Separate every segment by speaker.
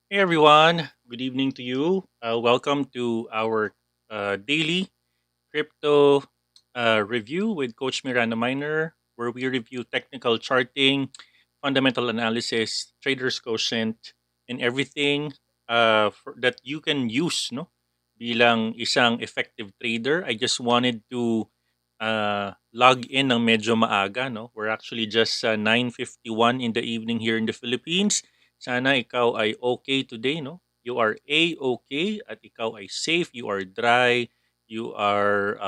Speaker 1: Hey everyone, good evening to you. Welcome to our daily crypto review with Coach MirandaMiner, where we review technical charting, fundamental analysis, traders quotient, and everything that you can use, no, bilang isang effective trader. I just wanted to log in ng medyo maaga, no. We're actually just 9:51 in the evening here in the Philippines. Sana ikaw ay okay today, no? You are A-okay at ikaw ay safe, you are dry, you are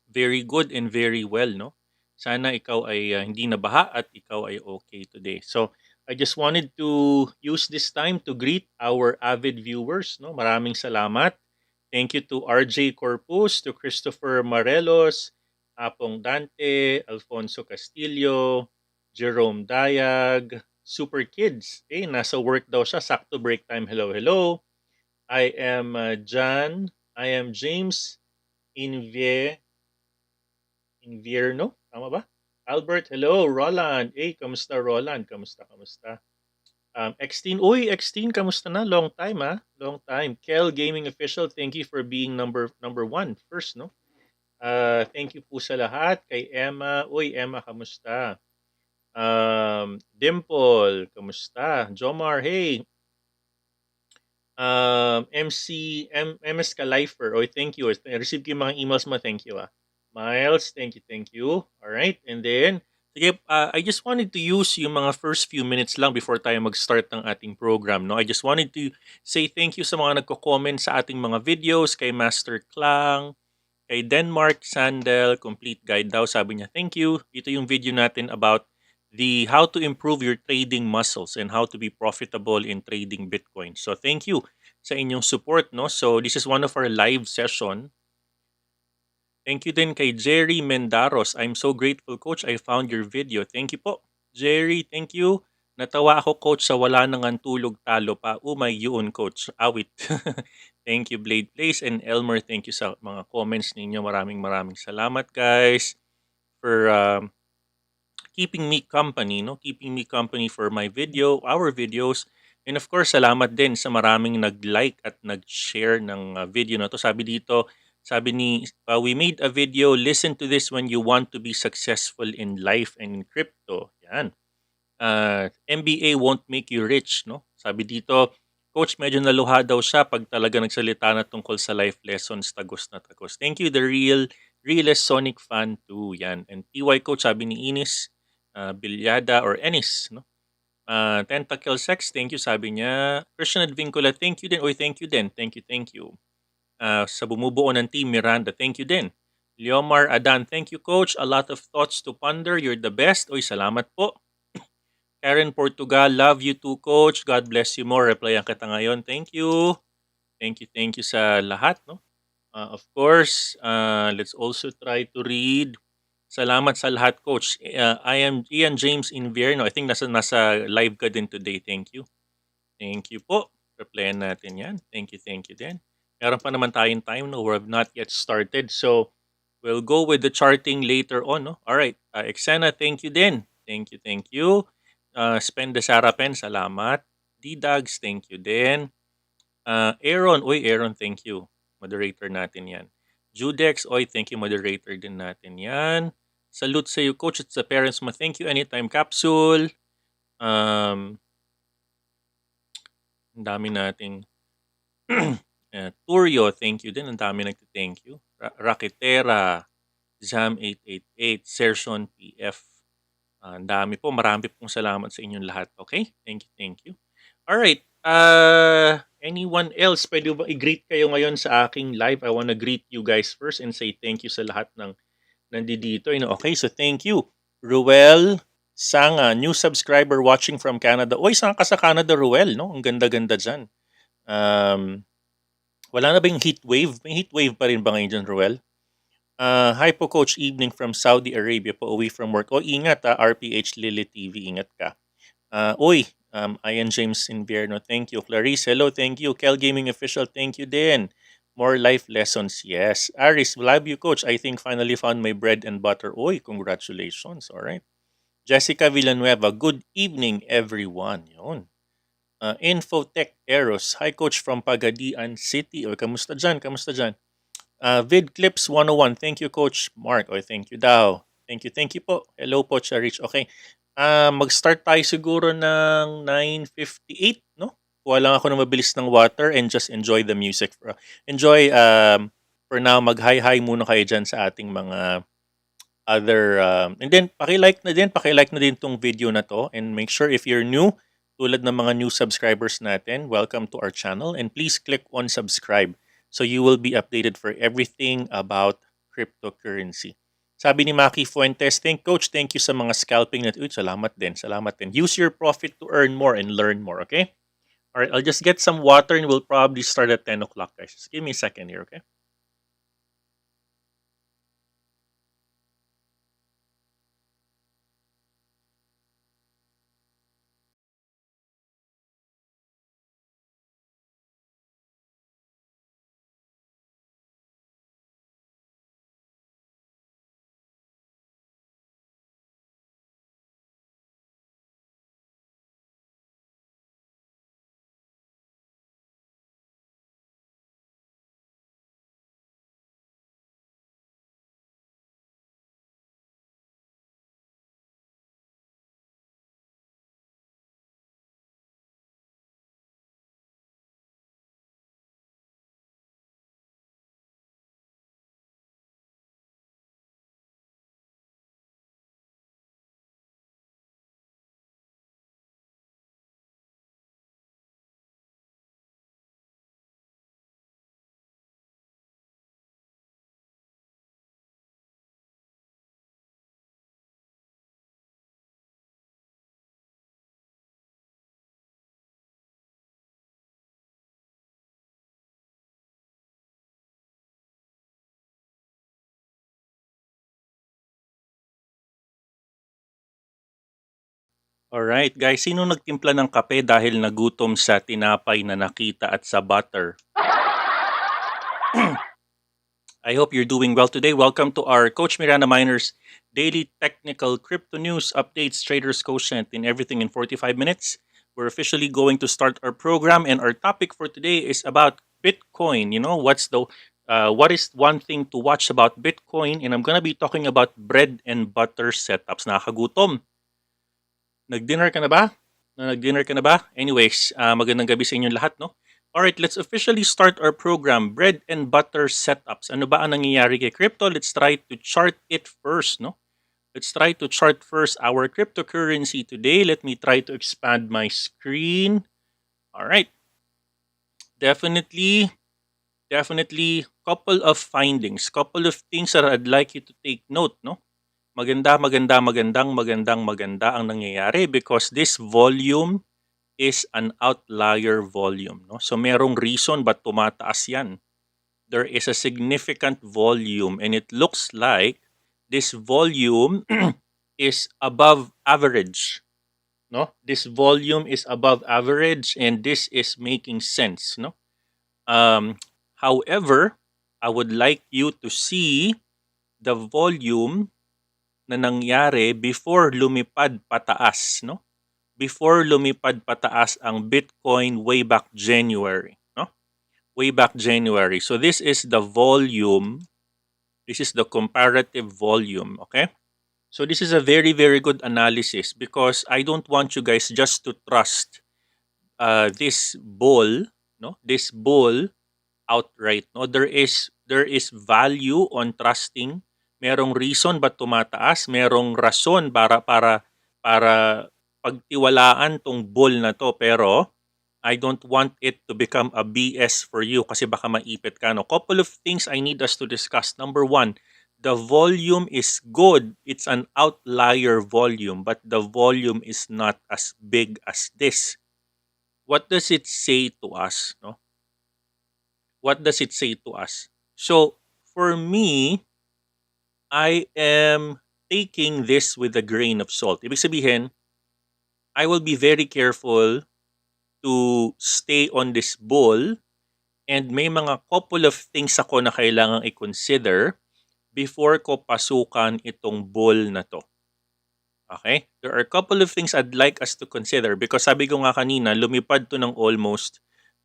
Speaker 1: very good and very well, no? Sana ikaw ay hindi nabaha at ikaw ay okay today. So, I just wanted to use this time to greet our avid viewers, no? Maraming salamat. Thank you to RJ Corpus, to Christopher Morelos, Apong Dante, Alfonso Castillo, Jerome Dayag, Super Kids. Eh, nasa work daw siya. Sakto break time. Hello, hello. I am John. I am James Invie Invierno. Tama ba? Albert, hello. Roland. Hey, kamusta Roland? Kamusta? X-Teen. Uy, X-Teen, kamusta na? Long time, ah. Long time. Kel Gaming Official, thank you for being number one first, no? Thank you po sa lahat. Kay Emma. Uy, Emma, kamusta? Dimple, kamusta? Jomar, hey. MS Kalifer. Oy, thank you. Receive ko yung mga emails mo. Thank you, ah. Miles, thank you. All right. And then, sige, I just wanted to use yung mga first few minutes lang before tayo mag-start ng ating program. No? I just wanted to say thank you sa mga nagko-comment sa ating mga videos, kay Master Klang, kay Denmark Sandel, complete guide daw. Sabi niya, thank you. Ito yung video natin about the how to improve your trading muscles and how to be profitable in trading Bitcoin. So thank you sa inyong support. No? So this is one of our live session. Thank you din kay Jerry Mendaros. I'm so grateful, Coach. I found your video. Thank you po. Jerry, thank you. Natawa ako, Coach, sa wala nang tulog talo pa. Umay yun, Coach. Awit. Thank you, Blade Place. And Elmer, thank you sa mga comments ninyo. Maraming salamat, guys, for keeping me company, no? Keeping me company for my video, our videos. And of course, salamat din sa maraming nag-like at nag-share ng video na to. Sabi ni, we made a video, listen to this when you want to be successful in life and in crypto. Yan. MBA won't make you rich, no? Sabi dito, Coach, medyo naluha daw siya pag talaga nagsalita na tungkol sa life lessons, tagos na tagos. Thank you, the realest Sonic fan too. Yan. And TY Coach, sabi ni Inis, Bilyada or Ennis, no? Tentacle Sex, thank you, sabi niya. Christian Advincula, thank you din. Oy, thank you din. Thank you. Sa bumubuo ng Team Miranda, thank you din. Leomar Adan, thank you, Coach. A lot of thoughts to ponder. You're the best. Oy, salamat po. Karen Portugal, love you too, Coach. God bless you more. Replyan kita ngayon. Thank you. Thank you sa lahat, no? Of course, let's also try to read. Salamat sa lahat, Coach. I am Ian James Invierno. I think nasa live ka din today. Thank you. Thank you po. Replyan natin yan. Thank you din. Meron pa naman tayong time, no? We have not yet started. So, we'll go with the charting later on, no? Alright. Exena, thank you din. Thank you. Spend the Sarapen, salamat. D-Dogs, thank you din. Aaron, Aaron, thank you. Moderator natin yan. Judex, thank you, moderator din natin yan. Salute sa iyo, Coach, at sa parents mo. Thank you, Anytime Capsule. Ang dami nating Turio, thank you din. Ang dami nagti-thank you. Raketera, Zam888, Serson PF. Ang dami po. Marami pong salamat sa inyong lahat. Okay? Thank you. Alright. Anyone else? Pwede ba i-greet kayo ngayon sa aking live? I wanna greet you guys first and say thank you sa lahat ng nandito. Okay, so thank you. Ruel Sanga, new subscriber watching from Canada. Oy, saan ka sa Canada, Ruel? No? Ang ganda-ganda dyan. Wala na ba yung heat wave? May heat wave pa rin ba ngayon dyan, Ruel? Hi po, Coach. Evening from Saudi Arabia po, away from work. Ingat RPH Lily TV. Ingat ka. Ian James Invierno, thank you. Clarice, hello, thank you. Kel Gaming Official, thank you din. More life lessons, yes. Aris, love you, Coach. I think finally found my bread and butter. Congratulations. All right. Jessica Villanueva, good evening, everyone. Yun. Infotech Eros. Hi, Coach from Pagadian City. O, kamusta dyan? Kamusta dyan? Vid Clips 101. Thank you, Coach Mark. O, thank you daw. Thank you po. Hello po, Charich. Okay. Mag-start tayo siguro ng 9:58, no? Kuha lang ako ng mabilis ng water and just enjoy the music. Enjoy, for now, mag-hi-hi muna kayo dyan sa ating mga other and then paki-like na din tong video na to, and make sure if you're new, tulad ng mga new subscribers natin, welcome to our channel, and please click on subscribe so you will be updated for everything about cryptocurrency. Sabi ni Maki Fuentes, thank you sa mga scalping na. Uy, salamat din, salamat din. Use your profit to earn more and learn more, okay? All right, I'll just get some water and we'll probably start at 10 o'clock, guys. Just give me a second here, okay? Alright, guys, sino nagtimpla ng kape dahil nagutom sa tinapay na nakita at sa butter? I hope you're doing well today. Welcome to our Coach MirandaMiner's daily technical crypto news updates, traders quotient, in everything in 45 minutes. We're officially going to start our program, and our topic for today is about Bitcoin. You know, what is one thing to watch about Bitcoin? And I'm gonna be talking about bread and butter setups. Nakakagutom. Nag-dinner ka na ba? Nag-dinner ka na ba? Anyways, magandang gabi sa inyong lahat, no? Alright, let's officially start our program, bread and butter setups. Ano ba ang nangyayari kay crypto? Let's try to chart it first, no? Let's try to chart first our cryptocurrency today. Let me try to expand my screen. Alright, definitely, couple of findings, couple of things that I'd like you to take note, no? Maganda ang nangyayari because this volume is an outlier volume, no? So merong reason ba't tumataas yan. There is a significant volume and it looks like this volume is above average, no? This volume is above average and this is making sense, no? However, I would like you to see the volume na nangyari before lumipad pataas, no? Before lumipad pataas ang Bitcoin way back January, no? Way back January. So this is the volume. This is the comparative volume, okay? So this is a very, very good analysis because I don't want you guys just to trust this bull, no? This bull outright, no? There is value on trusting. Merong reason ba't tumataas, merong rason para pagtiwalaan tong bull na to, pero I don't want it to become a BS for you kasi baka maipit ka, no? Couple of things I need us to discuss. Number one, the volume is good. It's an outlier volume, but the volume is not as big as this. What does it say to us, no? What does it say to us? So, for me, I am taking this with a grain of salt. Ibig sabihin, I will be very careful to stay on this bull, and may mga couple of things ako na kailangang i-consider before ko pasukan itong bull na to. Okay? There are a couple of things I'd like us to consider because sabi ko nga kanina, lumipad to ng almost,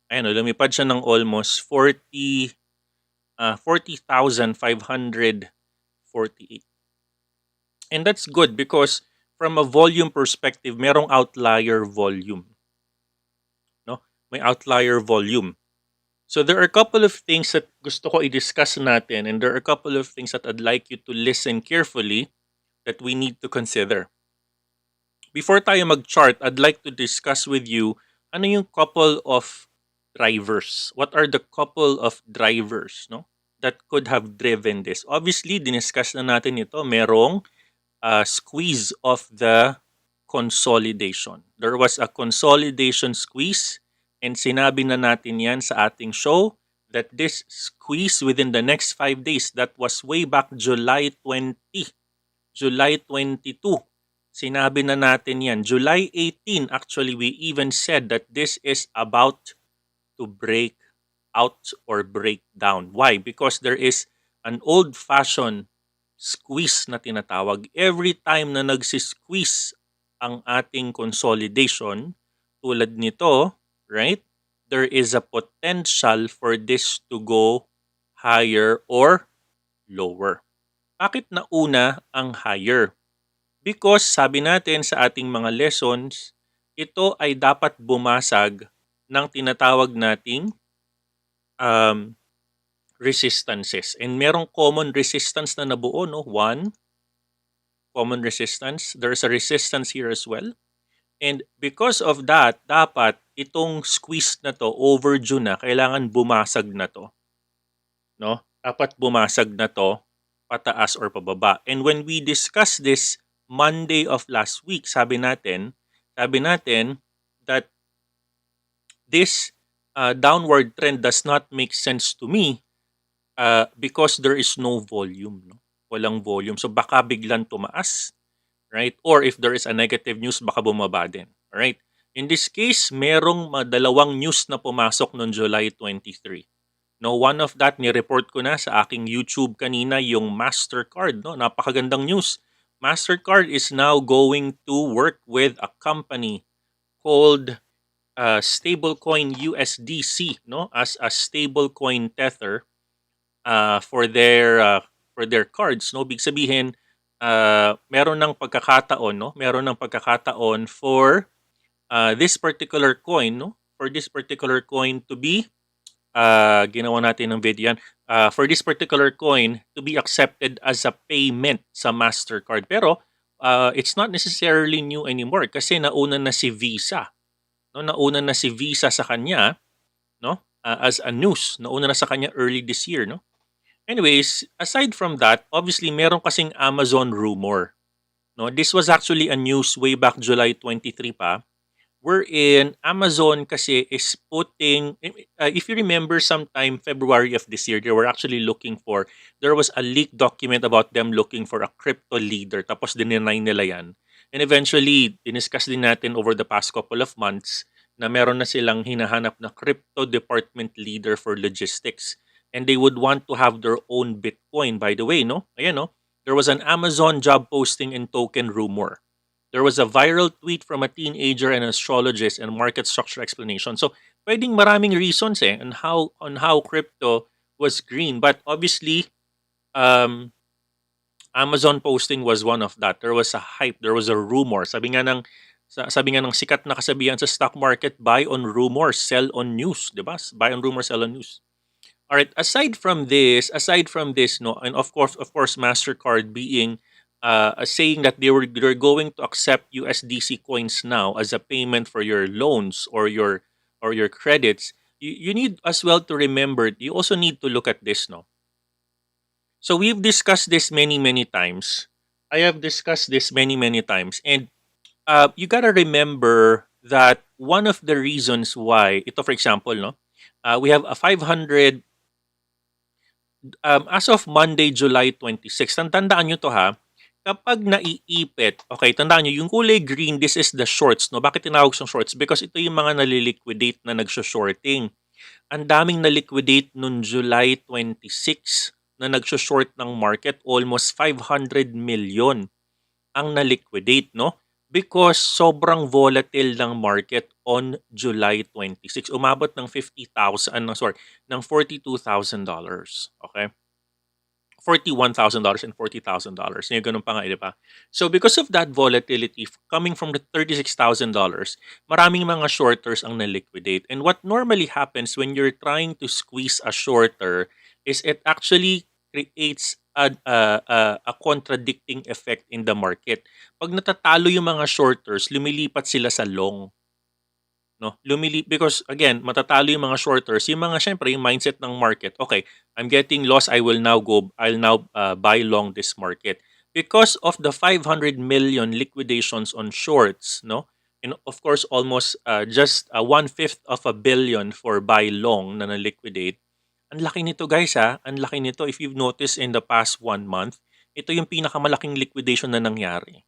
Speaker 1: ayun, lumipad siya ng almost 40,548. And that's good because from a volume perspective, merong outlier volume. No? May outlier volume. So there are a couple of things that gusto ko i-discuss natin and there are a couple of things that I'd like you to listen carefully that we need to consider. Before tayo mag-chart, I'd like to discuss with you ano yung couple of drivers. What are the couple of drivers, no, that could have driven this? Obviously, diniscuss na natin ito. Merong squeeze of the consolidation. There was a consolidation squeeze and sinabi na natin yan sa ating show that this squeeze within the next 5 days, that was way back July 20, July 22. Sinabi na natin yan. July 18, actually, we even said that this is about to break out or break down. Why? Because there is an old-fashioned squeeze na tinatawag. Every time na nagsisqueeze ang ating consolidation, tulad nito, right, there is a potential for this to go higher or lower. Bakit nauna ang higher? Because sabi natin sa ating mga lessons, ito ay dapat bumasag ng tinatawag nating resistances. And merong common resistance na nabuo, no? One, common resistance. There's a resistance here as well. And because of that, dapat itong squeeze na to, overdue na, kailangan bumasag na to. No? Dapat bumasag na to, pataas or pababa. And when we discuss this Monday of last week, sabi natin that this downward trend does not make sense to me because there is no volume. No? Walang volume. So baka biglang tumaas, right? Or if there is a negative news, baka bumaba din. Alright? In this case, merong dalawang news na pumasok noong July 23. No, one of that, ni-report ko na sa aking YouTube kanina, yung MasterCard. No? Napakagandang news. MasterCard is now going to work with a company called stablecoin USDC, no, as a stablecoin tether for their cards, no. Big sabihin, meron ng pagkakataon, no, meron ng pagkakataon for this particular coin, no, for this particular coin to be ginawa natin ng video yan, for this particular coin to be accepted as a payment sa MasterCard. Pero it's not necessarily new anymore kasi nauna na si Visa. No, nauna na si Visa sa kanya, no? As a news, nauna na sa kanya early this year, no? Anyways, aside from that, obviously meron kasing Amazon rumor. No, this was actually a news way back July 23 pa, wherein Amazon kasi is putting, if you remember sometime February of this year, there was a leaked document about them looking for a crypto leader, tapos dinenay nila yan. And eventually, diniscuss din natin over the past couple of months na meron na silang hinahanap na crypto department leader for logistics. And they would want to have their own Bitcoin, by the way, no? Ayan, no? There was an Amazon job posting and token rumor. There was a viral tweet from a teenager and astrologist and market structure explanation. So, pwedeng maraming reasons on how crypto was green. But obviously, Amazon posting was one of that. There was a hype, there was a rumor. Sabi nga ng sikat na kasabihan sa stock market, buy on rumors, sell on news, 'di ba? Buy on rumors, sell on news. All right, aside from this, no, and of course MasterCard being saying that they're going to accept USDC coins now as a payment for your loans or your credits. You need as well to remember, you also need to look at this, no. So we've discussed this many times. I have discussed this many times, and you gotta remember that one of the reasons why ito, for example, no, we have a 500 as of Monday, July 26. Tandaan nyo to, ha. Kapag naiipit, okay, tandaan nyo, yung kulay green, this is the shorts, no. Bakit tinawag siyang shorts? Because ito yung mga naliliquidate na nagsho-shorting. Ang daming na-liquidate noong July 26 na nagsho-short ng market, almost 500 million. ang na-liquidate, no? Because sobrang volatile ng market on July 26. Umabot ng 50,000, sorry, ng $42,000. Okay? $41,000 and $40,000. Yung ganun pa nga, di ba? So because of that volatility coming from the $36,000, maraming mga shorters ang na-liquidate. And what normally happens when you're trying to squeeze a shorter is it actually creates a contradicting effect in the market. Pag natatalo yung mga shorters, lumilipat sila sa long. No? Because again, matatalo yung mga shorters, yung mga syempre yung mindset ng market. Okay, I'm getting lost, I'll now buy long this market because of the 500 million liquidations on shorts, no? And of course almost just 1/5 of a billion for buy long na na-liquidate. Ang laki nito guys ha, ang laki nito if you've noticed in the past 1 month, ito yung pinakamalaking liquidation na nangyari.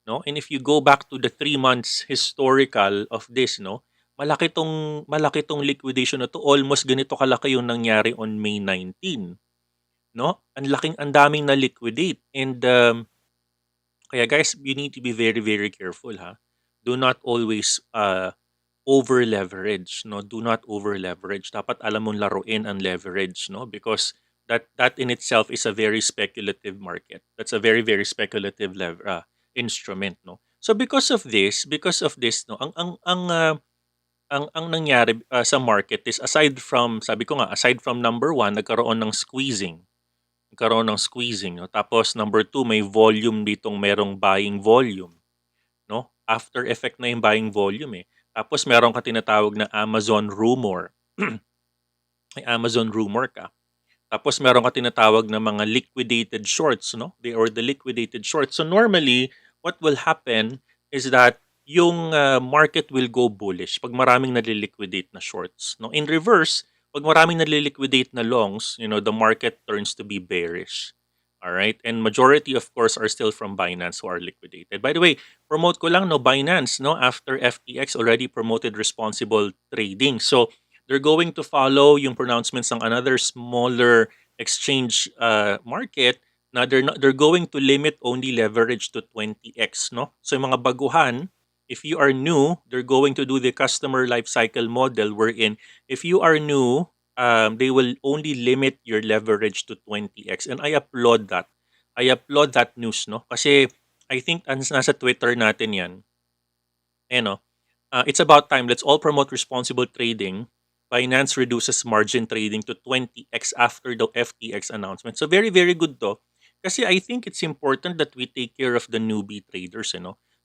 Speaker 1: No? And if you go back to the 3 months historical of this, no, malaki tong liquidation na to. Almost ganito kalaki yung nangyari on May 19, no? Ang daming na liquidate. And kaya guys, you need to be very very careful ha. Do not always over leverage, no? Do not over leverage. Dapat alam mong laruin ang leverage, no? Because that in itself is a very speculative market. That's a very very speculative instrument, no? So because of this, no, ang nangyari sa market is aside from, sabi ko nga, aside from number one, nagkaroon ng squeezing. Nagkaroon ng squeezing, no? Tapos number two, may volume ditong merong buying volume, no? After effect na yung buying volume eh. Tapos meron ka tinatawag na Amazon rumor. May Amazon rumor ka. Tapos meron ka tinatawag na mga liquidated shorts, no? They are the liquidated shorts. So normally, what will happen is that yung market will go bullish pag maraming naliliquidate na shorts, no? In reverse, pag maraming naliliquidate na longs, the market turns to be bearish. All right? And majority of course are still from Binance who are liquidated. By the way, promote ko lang no Binance, no, after FTX already promoted responsible trading. So they're going to follow yung pronouncements ng another smaller exchange market na they're going to limit only leverage to 20x, no? So yung mga baguhan, if you are new, they're going to do the customer life cycle model wherein if you are new, they will only limit your leverage to 20x. And I applaud that. I applaud that news, no? Kasi I think nasa Twitter natin yan. No? It's about time. Let's all promote responsible trading. Binance reduces margin trading to 20x after the FTX announcement. So very, very good to. Kasi I think it's important that we take care of the newbie traders.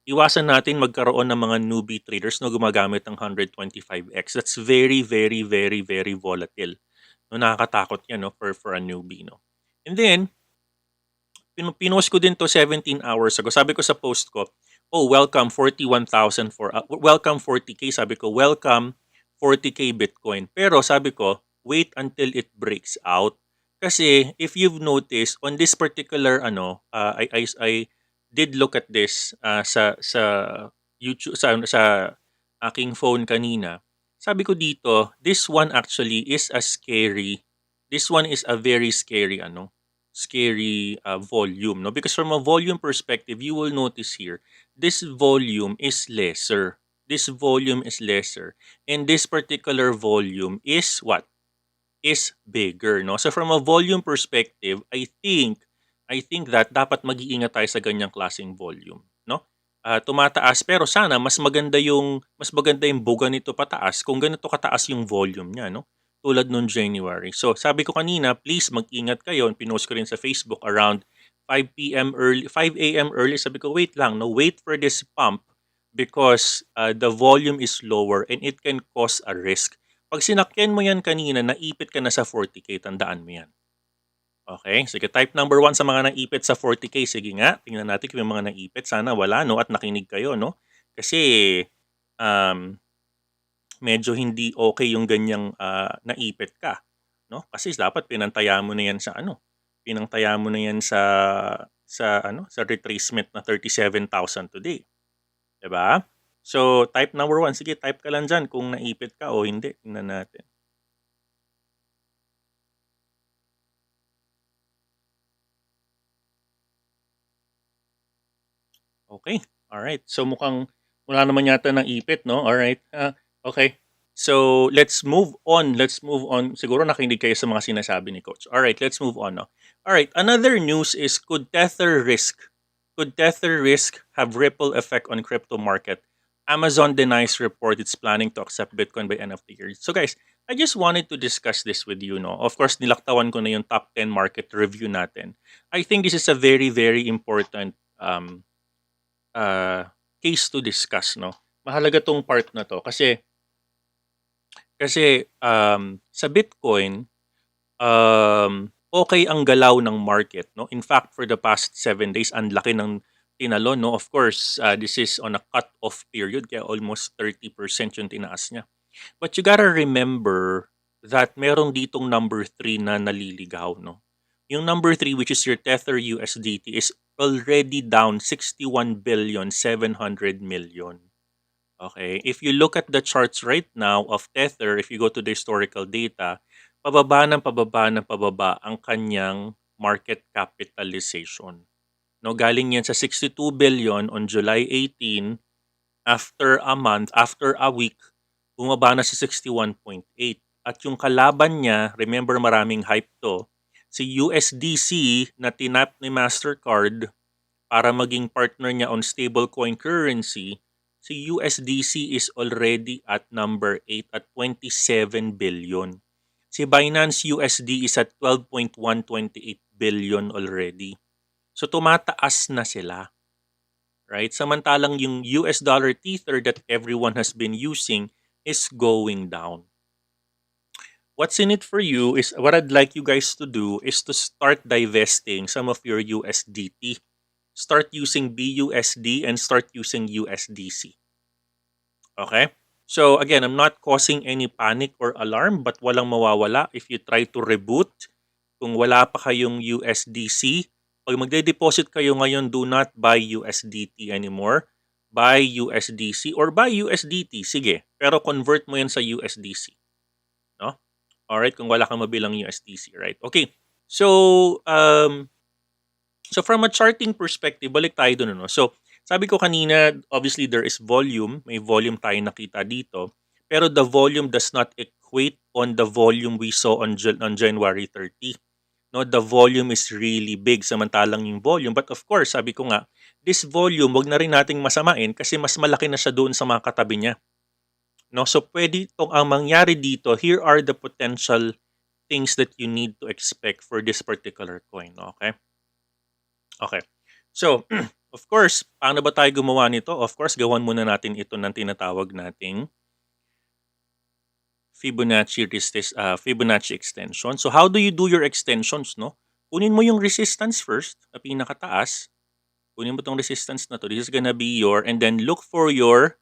Speaker 1: Iwasan natin magkaroon ng mga newbie traders na gumagamit ng 125x. That's very, very, very, very volatile. No, nakakatakot yan, no, for a newbie. No? And then, pinost ko din to 17 hours ago. Sabi ko sa post ko, oh, welcome 41,000 welcome 40k. Sabi ko, welcome 40k Bitcoin. Pero sabi ko, wait until it breaks out. Kasi if you've noticed on this particular I did look at this sa YouTube sa aking phone kanina. Sabi ko dito, this one actually is a scary. This one is a very scary scary volume, no? Because from a volume perspective, you will notice here, this volume is lesser. This volume is lesser. And this particular volume is what? Is bigger, no? So from a volume perspective, I think that dapat mag-iingat tayo sa ganyang klaseng volume, no? Tumataas pero sana mas maganda yung buga nito pataas kung ganito kataas yung volume niya, no? Tulad nung January. So sabi ko kanina, please mag-ingat kayo. Pinost ko rin sa Facebook around 5 a.m. early. Sabi ko, wait lang, no, wait for this pump because the volume is lower and it can cause a risk. Pag sinakyan mo yan kanina, naipit ka na sa 40k, tandaan mo yan. Okay, sige, type number 1 sa mga naipit sa 40k. Sige nga, tingnan natin kung may mga naipit. Sana wala, no? At nakinig kayo, no? Kasi medyo hindi okay yung ganyang naipit ka, no? Kasi dapat pinantaya mo na yan sa pinantaya mo na yan sa retracement na 37,000 today. 'Di ba? So, type number 1. Sige, type ka lang dyan kung naipit ka o hindi. Tingnan natin. Okay. All right. So mukhang wala naman yata ng ipit, no? All right. Okay. So let's move on. Let's move on. Siguro nakinig kayo sa mga sinasabi ni Coach. All right. Let's move on. No? All right. Another news is could Tether risk have ripple effect on crypto market? Amazon denies report it's planning to accept Bitcoin by end of the year. So guys, I just wanted to discuss this with you. No, of course nilaktawan ko na yung top 10 market review natin. I think this is a very very important uh, case to discuss, no? Mahalaga tong part na to kasi sa Bitcoin okay ang galaw ng market, no? In fact, for the past 7 days ang laki ng tinalo, no? Of course, this is on a cut-off period kaya almost 30% yung tinaas niya. But you gotta remember that meron ditong number 3 na naliligaw, no? Yung number 3, which is your Tether USDT, is already down 61,700,000,000. Okay? If you look at the charts right now of Tether, if you go to the historical data, pababa ang kanyang market capitalization. No, galing yan sa 62 billion on July 18. After a month, after a week, bumaba na sa 61.8. At yung kalaban niya, remember maraming hype to, si USDC na tinap ni Mastercard para maging partner niya on stablecoin currency, si USDC is already at number 8 at 27 billion. Si Binance USD is at 12.128 billion already. So tumataas na sila. Right? Samantalang yung US dollar Tether that everyone has been using is going down. What's in it for you is what I'd like you guys to do is to start divesting some of your USDT. Start using BUSD and start using USDC. Okay? So again, I'm not causing any panic or alarm but walang mawawala if you try to reboot. Kung wala pa kayong USDC, pag magde-deposit kayo ngayon, do not buy USDT anymore. Buy USDC or buy USDT, sige. Pero convert mo yan sa USDC. No? Alright, kung wala kang mabilang USDC, right? Okay. So, so from a charting perspective, balik tayo dun, no? So, sabi ko kanina, obviously there is volume. May volume tayo nakita dito. Pero the volume does not equate on the volume we saw on January 30. No, the volume is really big samantalang yung volume. But of course, sabi ko nga, this volume, wag na rin nating masamain kasi mas malaki na siya doon sa mga katabi niya. No, so pwede itong ang mangyari dito, here are the potential things that you need to expect for this particular coin. Okay? Okay. So, of course, paano ba tayo gumawa nito? Of course, gawan muna natin ito ng tinatawag nating Fibonacci extension. So how do you do your extensions, no? Kunin mo yung resistance first, na pinakataas. Kunin mo tong resistance na to. This is gonna be your, and then look for your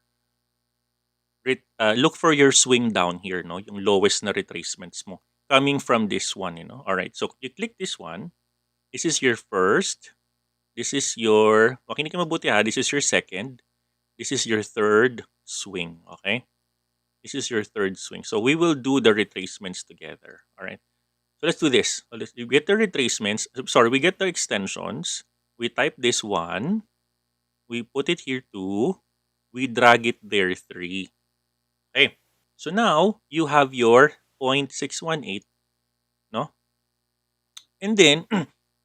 Speaker 1: swing down here, no? Yung lowest na retracements mo coming from this one, you know. All right. So you click this one. This is your first. This is your, makinig ka mabuti ha. This is your second. This is your third swing, okay? This is your third swing. So we will do the retracements together. All right. So let's do this. So we get the retracements. Sorry, we get the extensions. We type this one. We put it here 2. We drag it there 3. Okay. So now you have your 0.618. No? And then,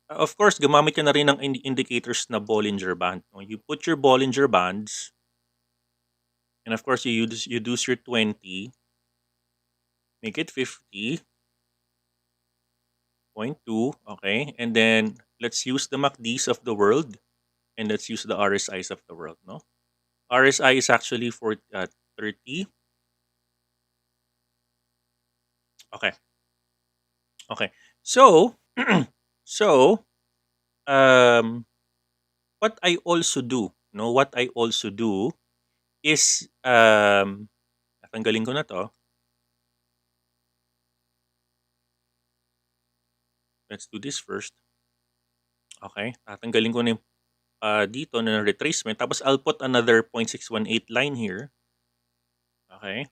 Speaker 1: of course, gumamit ka na rin ng indicators na Bollinger Band. No? You put your Bollinger Bands. And of course, you use your 20, make it 50.2, okay? And then let's use the MACDs of the world and let's use the RSIs of the world, no? RSI is actually for 30. Okay. Okay. So, what I also do, no? What I also do is natanggalin ko na to. Let's do this first. Okay, tatanggalin ko na yung dito na retracement. Tapos I'll put another 0.618 line here. Okay.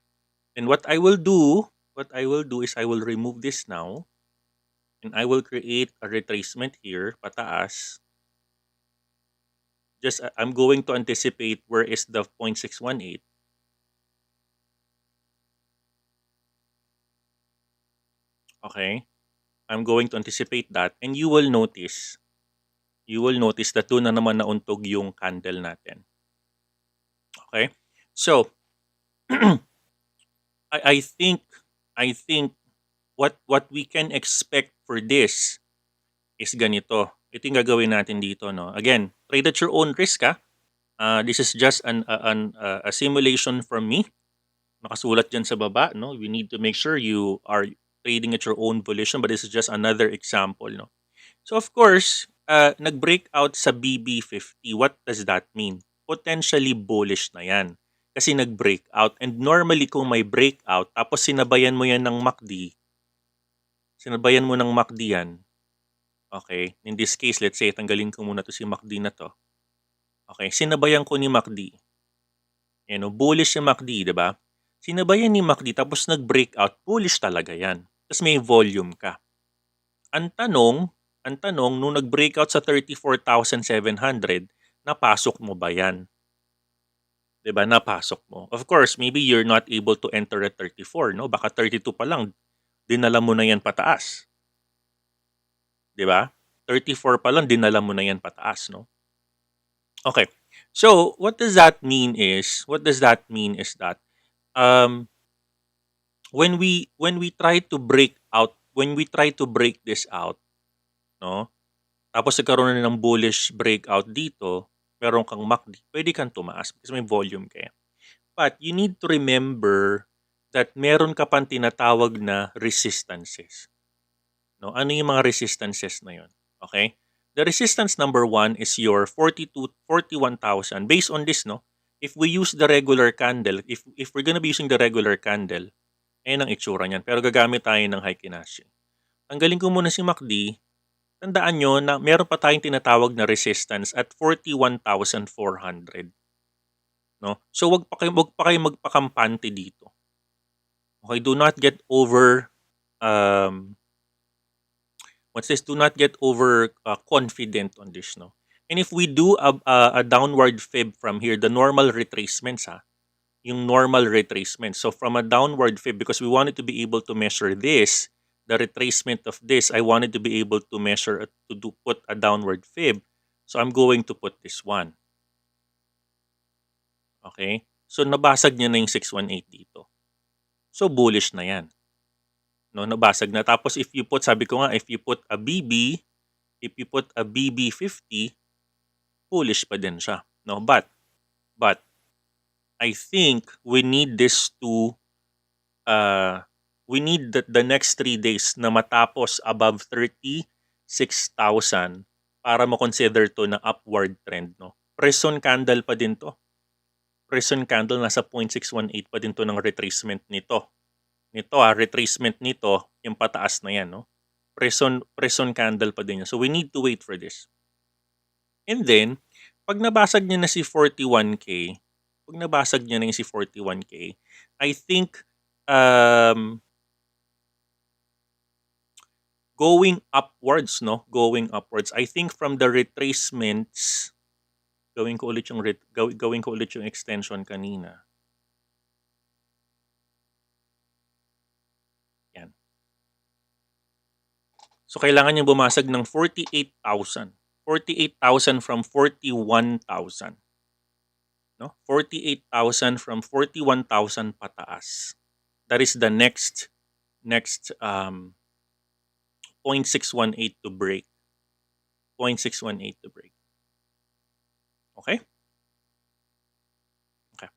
Speaker 1: And what I will do is I will remove this now. And I will create a retracement here, pataas. Just I'm going to anticipate where is the 0.618. Okay? I'm going to anticipate that, and you will notice that doon na naman nauntog yung candle natin. Okay? So, I think what we can expect for this is ganito. Ito yung gagawin natin dito, no? Again, trade at your own risk, ha? This is just a simulation from me. Nakasulat dyan sa baba, no? You need to make sure you are trading at your own volition, but this is just another example, no? So of course, nag-breakout sa BB50. What does that mean? Potentially bullish na yan. Kasi nag-breakout. And normally kung may breakout, tapos sinabayan mo yan ng MACD, yan, okay? In this case, let's say, tanggalin ko muna to si MACD na to. Okay, sinabayan ko ni MACD. Yan, bullish yung MACD, di ba? Sinabayan ni MACD tapos nag-breakout, bullish talaga yan. Tapos may volume ka. Ang tanong, nung nag-breakout sa 34,700, napasok mo ba yan? Diba, napasok mo. Of course, maybe you're not able to enter at 34, no? Baka 32 pa lang, dinala mo na yan pataas. Diba? 34 pa lang, dinala mo na yan pataas, no? Okay. So, what does that mean is that when we try to break this out, no? Tapos nagkaroon na ng bullish breakout dito, meron kang MACD, pwede kang tumaas kasi may volume kaya. But you need to remember that meron ka pang tinatawag na resistances. No? Ano yung mga resistances na yun? Okay? The resistance number 1 is your 41,000. Based on this, no? If we use the regular candle, if we're gonna be using the regular candle, ayan ang itsura niyan. Pero gagamit tayo ng high kinashin. Tanggalin ko muna si MACD. Tandaan nyo na meron pa tayong tinatawag na resistance at 41,400. No? So wag pa kayo magpakampante dito. Okay, do not get over do not get over confident on this, no? And if we do a downward fib from here, the normal retracements, yung normal retracement. So from a downward fib, because we wanted to be able to measure this, the retracement of this, I wanted to be able to measure, put a downward fib. So I'm going to put this one. Okay? So nabasag niya na yung 618 dito. So bullish na yan. No, nabasag na. Tapos if you put a BB50, bullish pa din siya. No, but I think we need this to we need the next 3 days na matapos above 36,000 para mo-consider to na upward trend, no. Prison candle pa din to. Prison candle nasa 0.618 pa din to ng retracement nito. Retracement nito, yung pataas na yan, no? Prison candle pa din yan. So, we need to wait for this. And then, pag nabasag niya na si 41K, I think, going upwards, I think from the retracements, gawin ko ulit yung extension kanina. So, kailangan niyang bumasag ng 48,000. 48,000 from 41,000. No? 48,000 from 41,000 pataas. That is the next 0.618 to break. 0.618 to break. Okay? Okay.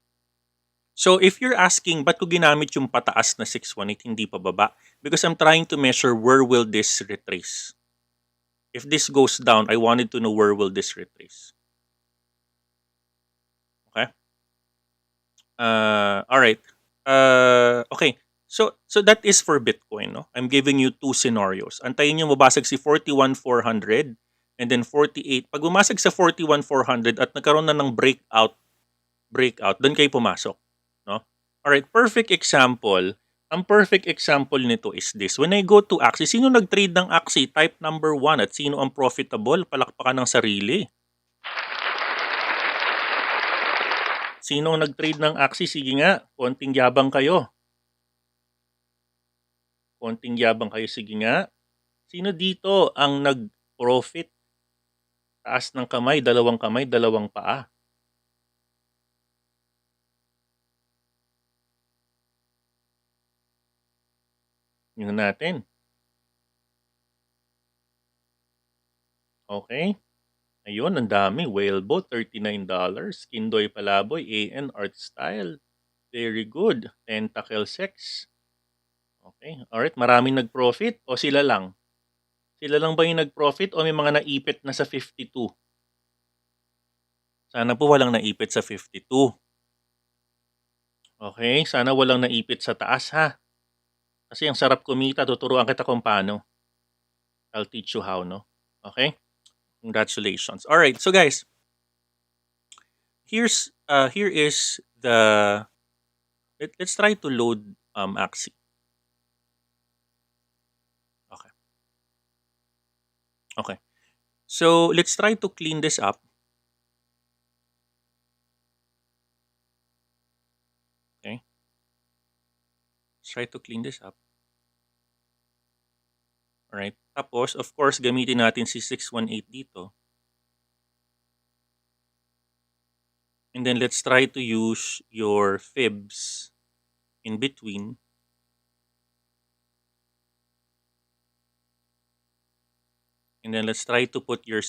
Speaker 1: So, if you're asking, ba't ko ginamit yung pataas na 618, hindi pa baba? Because I'm trying to measure where will this retrace. If this goes down, I wanted to know where will this retrace. Okay? All right. Okay. So that is for Bitcoin, no? I'm giving you 2 scenarios. Antayin niyo mabasag si 41,400 and then 48. Pag bumasag sa 41,400 at nagkaroon na ng breakout, doon kayo pumasok, no? All right, perfect example. Ang perfect example nito is this. When I go to Axie, sino nag-trade ng Axie? Type number 1 at sino ang profitable? Palakpakan ng sarili. Sinong nag-trade ng Axie? Sige nga, konting yabang kayo. Konting yabang kayo, sige nga. Sino dito ang nag-profit? Taas ng kamay, dalawang paa. Yun natin. Okay. Ayun, ang dami. Whaleboat, $39. Kindoy Palaboy, AN Art Style. Very good. Tentacle Sex. Okay. Alright, maraming nag-profit o sila lang? Sila lang ba yung nag-profit o may mga naipit na sa 52? Sana po walang naipit sa 52. Okay, sana walang naipit sa taas ha. Kasi ang sarap kumita, tuturuan kita kung paano. I'll teach you how, no? Okay? Congratulations. All right, so guys, here is the let's try to load Axie. Okay. Okay. So, let's try to clean this up. Okay. Let's try to clean this up. All right. Tapos, of course, gamitin natin si 618 dito. And then let's try to use your fibs in between. And then let's try to put your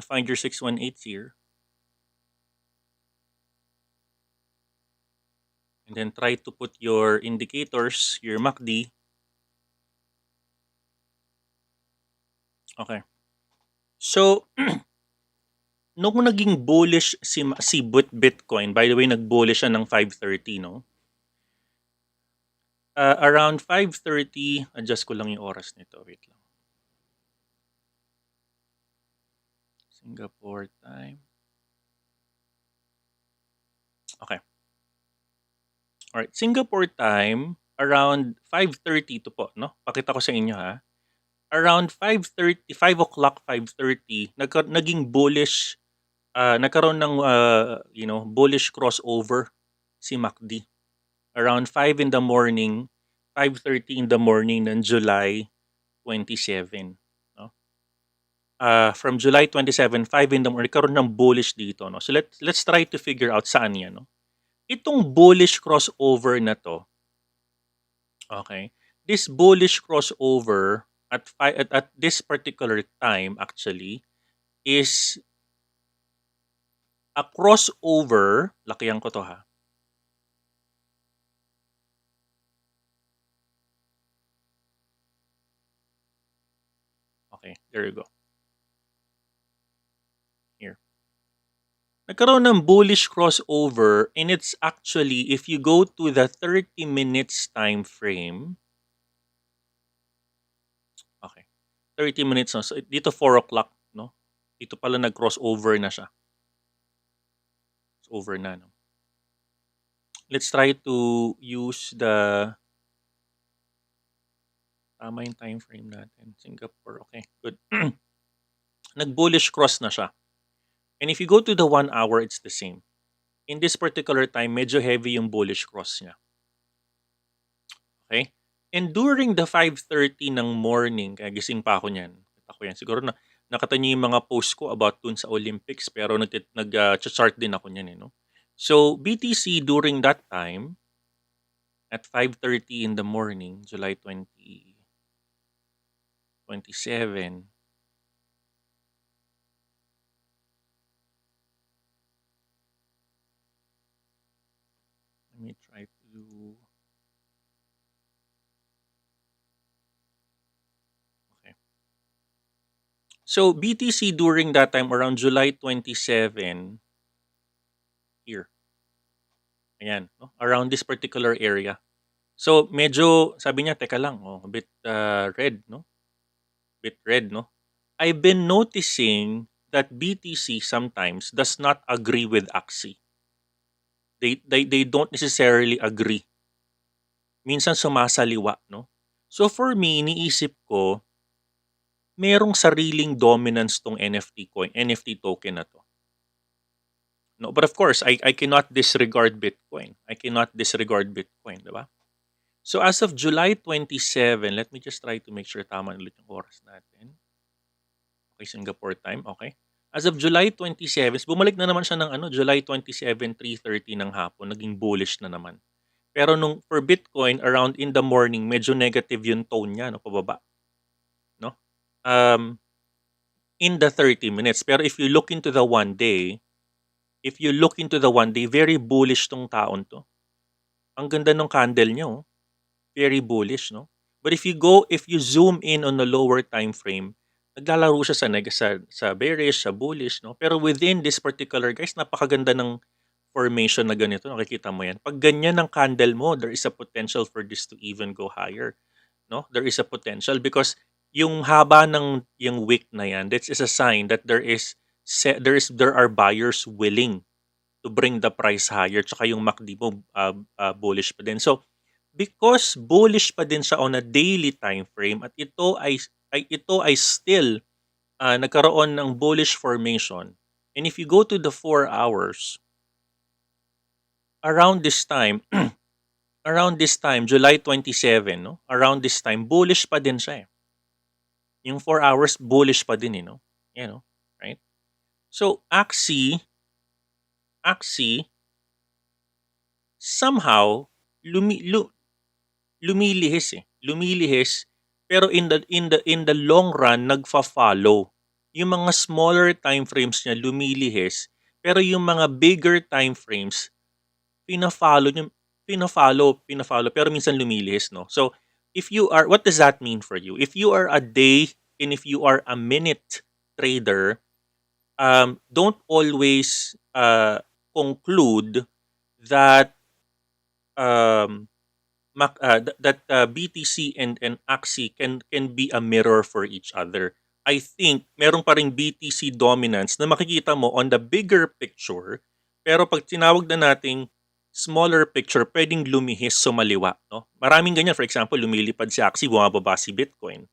Speaker 1: find your 618 here. And then try to put your indicators, your MACD. Okay. So, nung naging bullish si Bitcoin, by the way, nag-bullish siya ng 5:30, no? Around 5:30, adjust ko lang yung oras nito. Wait lang. Singapore time. Okay. Alright, Singapore time, around 5:30 to po, no? Pakita ko sa inyo ha. Around 5:30, 5 o'clock, 5:30, naging bullish, nagkaroon ng, bullish crossover si MACD. Around 5 in the morning, 5:30 in the morning ng July 27. No? From July 27, 5 in the morning, nagkaroon ng bullish dito. No? So let's try to figure out saan yan. No? Itong bullish crossover na to, okay, this bullish crossover at this particular time actually is a crossover, lakihan ko to ha. Okay, there you go. Here. Nagkaroon ng bullish crossover and it's actually, if you go to the 30 minutes time frame, okay, 30 minutes na. So, dito 4 o'clock, no? Dito pala nag-crossover na siya. It's over na, no? Let's try to use the tama yung time frame natin. Singapore, okay, good. Nag-bullish cross na siya. And if you go to the 1 hour, it's the same. In this particular time, medyo heavy yung bullish cross niya. Okay? And during the 5:30 ng morning, kaya gising pa ako niyan. Ako yan. Siguro na nakita niyo yung mga post ko about dun sa Olympics, pero nag-chart din ako niyan. No? So, BTC during that time, at 5:30 in the morning, July 27, let me try to do... Okay. So, BTC during that time, around July 27, here. Ayan, no? Around this particular area. So, medyo, sabi niya, teka lang, a bit red, no? Bit red, no? I've been noticing that BTC sometimes does not agree with Axie. They don't necessarily agree. Minsan sumasaliwa, no? So for me, iniisip ko, merong sariling dominance tong NFT coin, NFT token na to. No, but of course, I cannot disregard Bitcoin. I cannot disregard Bitcoin, diba? So as of July 27, let me just try to make sure tama ulit yung oras natin. Okay, Singapore time, okay. As of July 27, bumalik na naman siya ng July 27, 3:30 ng hapon, naging bullish na naman. Pero nung for Bitcoin, around in the morning, medyo negative yung tone niya, no, pababa, no? Um, in the 30 minutes. Pero if you look into the one day, very bullish tong taon to. Ang ganda ng candle niya, oh. Very bullish, no? But if you zoom in on the lower time frame, naglalaro siya sa bearish, sa bullish, no? Pero within this particular, guys, napakaganda ng formation na ganito. Nakikita mo yan. Pag ganyan ang candle mo, there is a potential for this to even go higher, no? There is a potential because yung haba ng yung wick na yan, that is a sign that there are buyers willing to bring the price higher. Tsaka yung MACD mo bullish pa din. So because bullish pa din siya on a daily time frame at ito ay still nagkaroon ng bullish formation. And if you go to the 4 hours, around this time, July 27, no? Around this time, bullish pa din siya eh. Yung 4 hours, bullish pa din eh, no? Yan, no? Right? So, Axie somehow, lumilihis eh. Lumilihis, pero in the long run, nagfa-follow. Yung mga smaller time frames niya, lumilihis, pero yung mga bigger time frames, pina-follow niya, pina-follow, pero minsan lumilihis, no? So, what does that mean for you? If you are a day and if you are a minute trader, don't always conclude that BTC and Axie can be a mirror for each other. I think meron pa ring BTC dominance na makikita mo on the bigger picture, pero pag tinawag na nating smaller picture, pwedeng lumihis sumaliwa, no? Maraming ganyan. For example, lumilipad si Axie, bumababa si Bitcoin,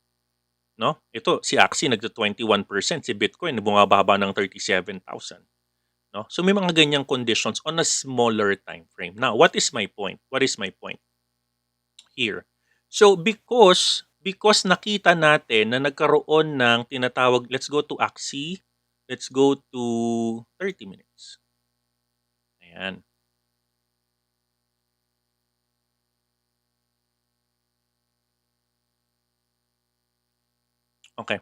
Speaker 1: no? Ito si Axie nagto-21%, si Bitcoin bumababa ng 37,000, no? So may mga ganyang conditions on a smaller time frame. Now, what is my point? Here. So because nakita natin na nagkaroon ng tinatawag, let's go to Axie, let's go to 30 minutes. Ayan. Okay.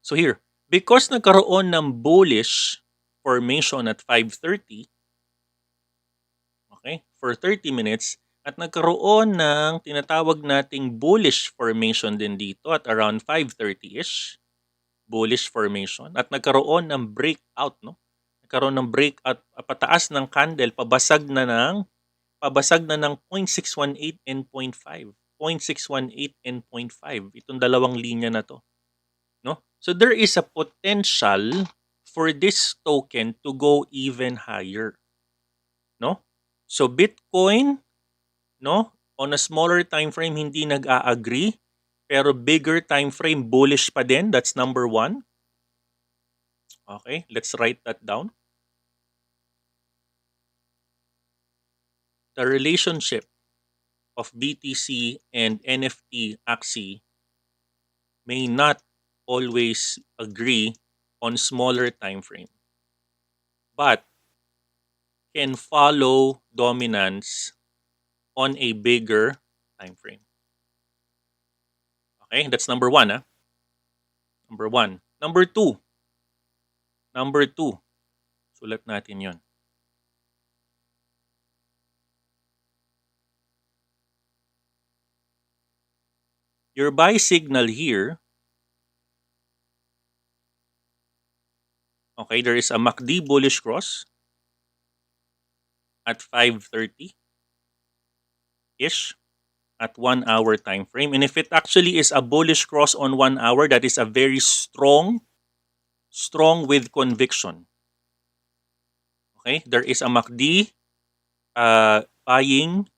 Speaker 1: So here, because nagkaroon ng bullish formation at 5:30, okay, for 30 minutes, at nagkaroon ng tinatawag nating bullish formation din dito at around 5:30-ish, bullish formation, at nagkaroon ng breakout, no? Nagkaroon ng breakout pataas ng candle, pabasag na ng 0.618 and 0.5. 0.618 and 0.5. Itong dalawang linya na to, no? So there is a potential for this token to go even higher, no? So Bitcoin, no, on a smaller time frame hindi nag-a-agree, pero bigger time frame bullish pa din. That's number one. Okay, let's write that down. The relationship of BTC and NFT Axie may not always agree on smaller time frame, but can follow dominance on a bigger time frame. Okay, that's number one. Number one. Number two. Sulat natin yon. Your buy signal here, okay, there is a MACD bullish cross at 5:30-ish at 1 hour time frame. And if it actually is a bullish cross on 1 hour, that is a very strong with conviction. Okay, there is a MACD buying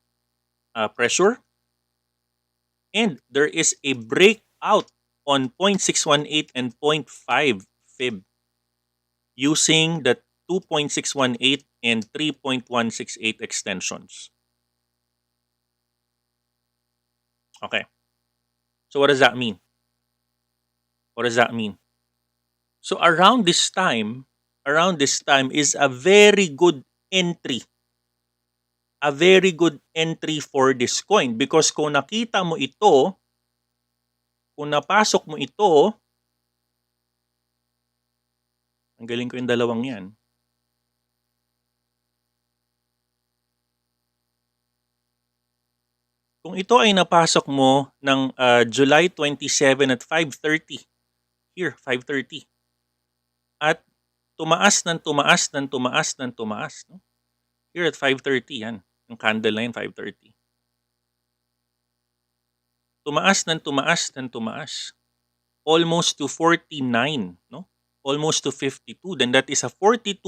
Speaker 1: pressure, and there is a breakout on 0.618 and 0.5 fib using the 2.618 and 3.168 extensions. Okay. So what does that mean? What does that mean? So around this time is a very good entry. A very good entry for this coin because kung nakita mo ito, kung napasok mo ito, ang galing ko yung dalawang yan. Kung ito ay napasok mo ng July 27 at 5:30, here, 5:30, at tumaas ng tumaas ng tumaas ng tumaas, no? Here at 5:30 yan, yung candle na yan, 5:30. Tumaas ng tumaas ng tumaas, almost to 49, no? Almost to 52, then that is a 42%.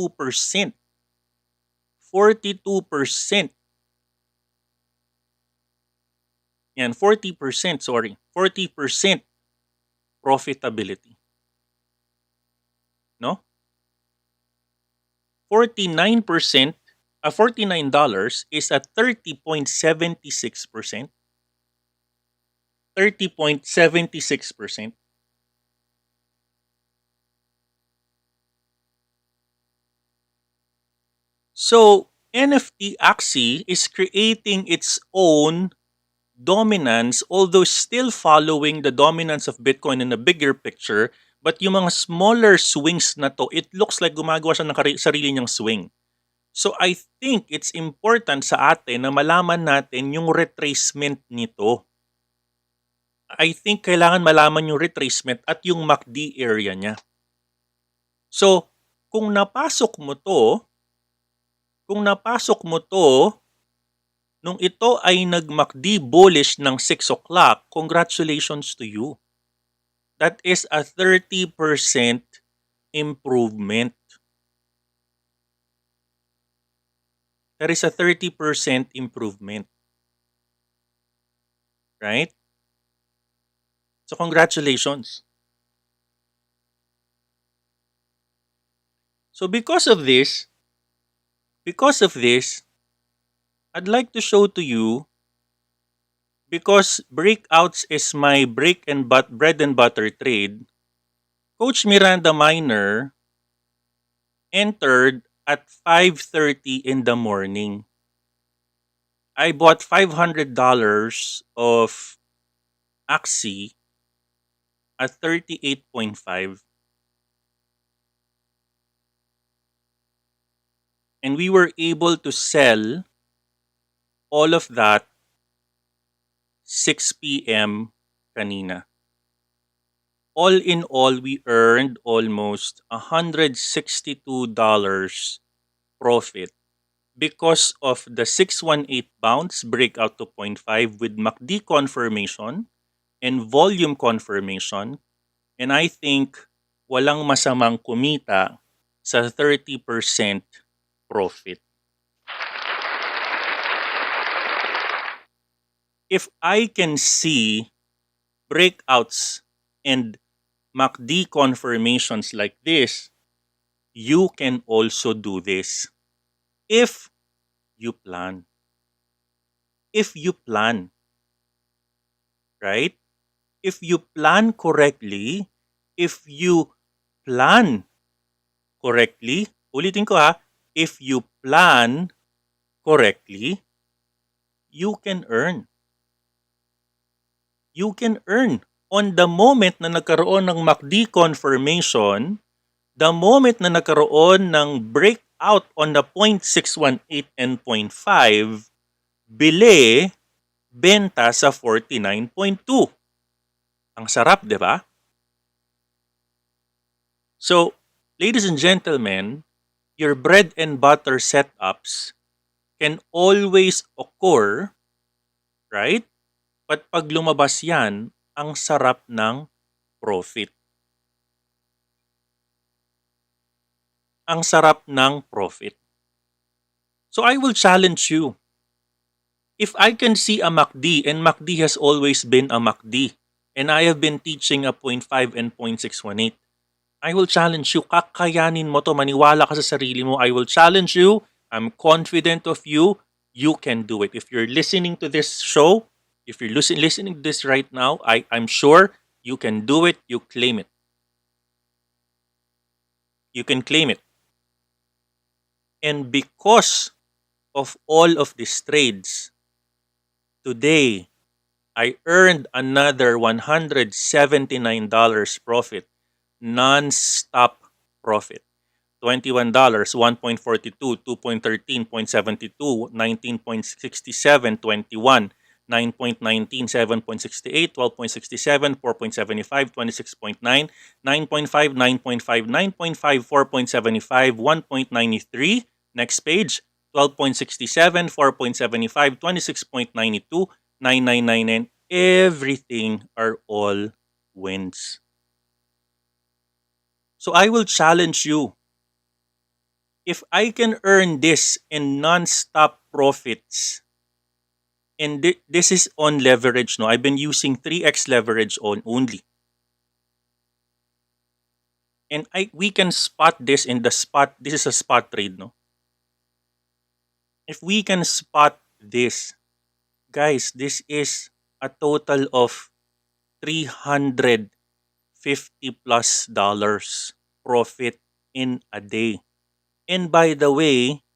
Speaker 1: 42%. Yan, 40%, sorry. 40% profitability. No? 49%, $49 is at 30.76%. 30.76%. So, NFT Axie is creating its own dominance, although still following the dominance of Bitcoin in a bigger picture, but yung mga smaller swings na to, it looks like gumagawa siya ng sarili niyang swing. So I think it's important sa atin na malaman natin yung retracement nito. I think kailangan malaman yung retracement at yung MACD area niya. So, kung napasok mo to, nung ito ay nag-MACD bullish ng 6 o'clock, congratulations to you. That is a 30% improvement. That is a 30% improvement. Right? So congratulations. So because of this, I'd like to show to you, because breakouts is my bread and butter trade, Coach MirandaMiner entered at 5:30 in the morning. I bought $500 of Axie at 38.5. And we were able to sell all of that 6 p.m. kanina. All in all, we earned almost $162 profit because of the 618 bounce breakout to 0.5 with MACD confirmation and volume confirmation. And I think walang masamang kumita sa 30% profit. If I can see breakouts and MACD confirmations like this, you can also do this. If you plan. If you plan. Right? If you plan correctly, ulitin ko ha, if you plan correctly, you can earn. You can earn. On the moment na nagkaroon ng MACD confirmation, the moment na nagkaroon ng breakout on the 0.618 and 0.5, bili, benta sa 49.2. Ang sarap, di ba? So, ladies and gentlemen, your bread and butter setups can always occur, right? But pag lumabas yan, ang sarap ng profit. Ang sarap ng profit. So I will challenge you. If I can see a MACD, and MACD has always been a MACD, and I have been teaching a 0.5 and 0.618, I will challenge you. Kakayanin mo to. Maniwala ka sa sarili mo. I will challenge you. I'm confident of you. You can do it. If you're listening to this show, if you're listening to this right now, I'm sure you can do it. You claim it. You can claim it. And because of all of these trades, today I earned another $179 profit, non-stop profit. $21, 1.42, 2.13, 0.72, 19.67, 21, 9.19, 7.68, 12.67, 4.75, 26.9, 9.5, 9.5, 9.5, 4.75, 1.93. Next page, 12.67, 4.75, 26.92, 999. Everything are all wins. So I will challenge you. If I can earn this in non-stop profits, and this is on leverage, no, I've been using 3x leverage on only, and we can spot this in the spot. This is a spot trade, no. If we can spot this, guys, this is a total of $350 plus profit in a day. And by the way,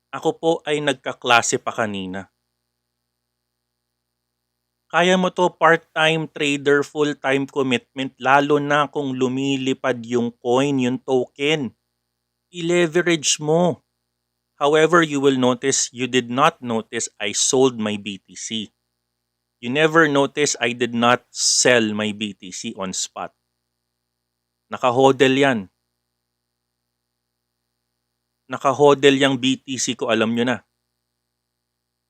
Speaker 1: ako po ay nagkaklase pa kanina. Kaya mo to part-time trader, full-time commitment, lalo na kung lumilipad yung coin, yung token. I-leverage mo. However, you will notice, you did not notice I sold my BTC. You never notice I did not sell my BTC on spot. Naka-hodl yan. Naka-hodl yung BTC ko, alam nyo na.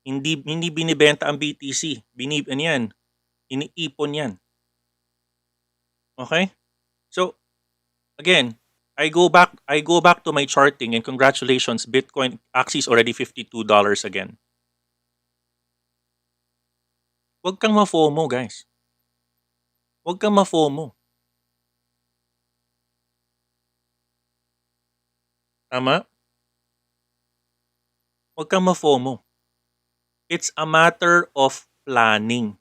Speaker 1: Hindi binibenta ang BTC. Iniipon yan. Okay? So, again, I go back to my charting, and congratulations, Bitcoin Axie is already $52 again. Huwag kang ma-FOMO, guys. Huwag kang ma-FOMO. Tama? Huwag kang ma-FOMO. It's a matter of planning.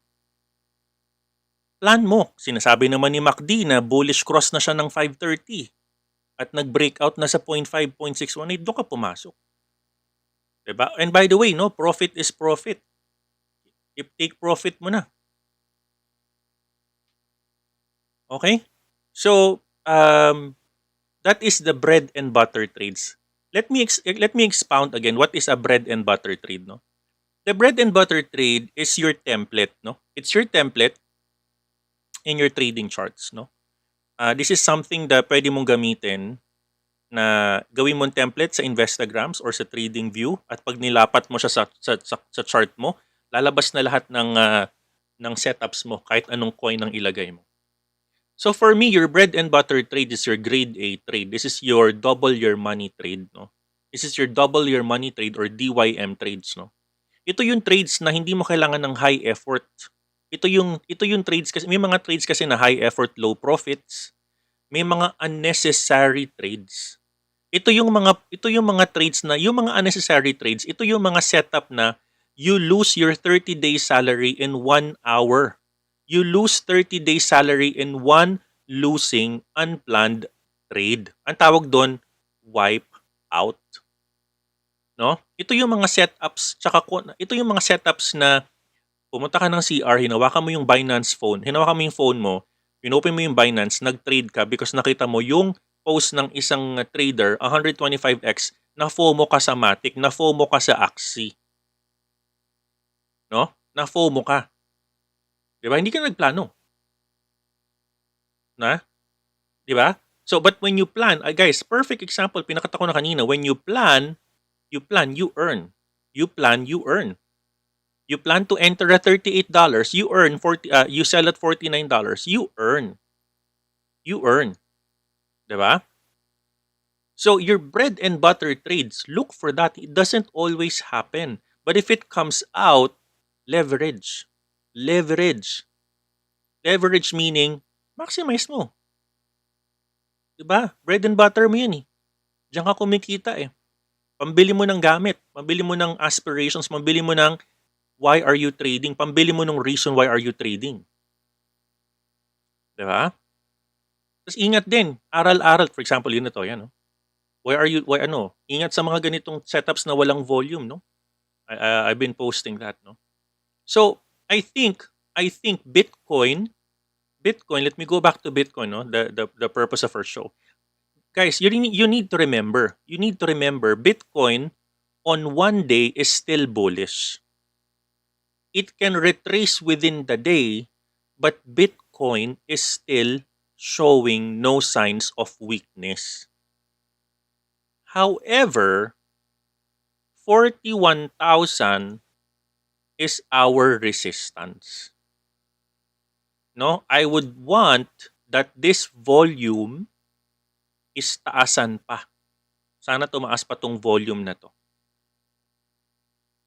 Speaker 1: Plan mo. Sinasabi naman ni MACD na bullish cross na siya ng 530 at nag-breakout na sa 0.5, 0.618, doon ka pumasok. Diba? And by the way, no, profit is profit. If take profit mo na. Okay? So, that is the bread and butter trades. Let me expound again what is a bread and butter trade, no? The bread and butter trade is your template, no? It's your template in your trading charts, no? This is something that pwede mong gamitin na gawin mong template sa Instagrams or sa TradingView, at pag nilapat mo siya sa chart mo, lalabas na lahat ng setups mo kahit anong coin ang ilagay mo. So for me, your bread and butter trade is your grade A trade. This is your double your money trade, no? This is your double your money trade or DYM trades, no? Ito yung trades na hindi mo kailangan ng high effort. Ito yung trades kasi may mga trades kasi na high effort, low profits. May mga unnecessary trades. Ito yung mga trades na yung mga unnecessary trades, ito yung mga setup na you lose your 30-day salary in 1 hour. You lose 30-day salary in one losing unplanned trade. Ang tawag doon, wipe out. No? Ito yung mga setups, ito yung mga setups na pumunta ka ng CR, hinawakan mo yung Binance phone, hinawakan mo yung phone mo, pinopen mo yung Binance, nag-trade ka because nakita mo yung post ng isang trader, 125x, na FOMO ka sa Matic, na FOMO ka sa Axie. No? Na FOMO ka. Diba? Hindi ka nagplano. Na? Diba? So, but when you plan, guys, perfect example, pinakita ko na kanina, when you plan, you earn. You plan, you earn. You plan to enter at $38, you earn you sell at $49, you earn. You earn. Diba? So your bread and butter trades, look for that. It doesn't always happen. But if it comes out, leverage. Leverage. Leverage meaning, maximize mo. Diba? Bread and butter mo yan eh. Diyan ka kumikita eh. Pambili mo ng gamit, pambili mo ng aspirations, pambili mo ng why are you trading, pambili mo ng reason why are you trading. 'Di ba? Tapos ingat din, aral-aral. For example, yun na 'to, yan, no? Ingat sa mga ganitong setups na walang volume, no? I've been posting that, no? So, I think Bitcoin, let me go back to Bitcoin, no? The purpose of our show. Guys, you need to remember. You need to remember Bitcoin on one day is still bullish. It can retrace within the day, but Bitcoin is still showing no signs of weakness. However, 41,000 is our resistance. No, I would want that this volume is taasan pa. Sana tumaas pa tong volume na to.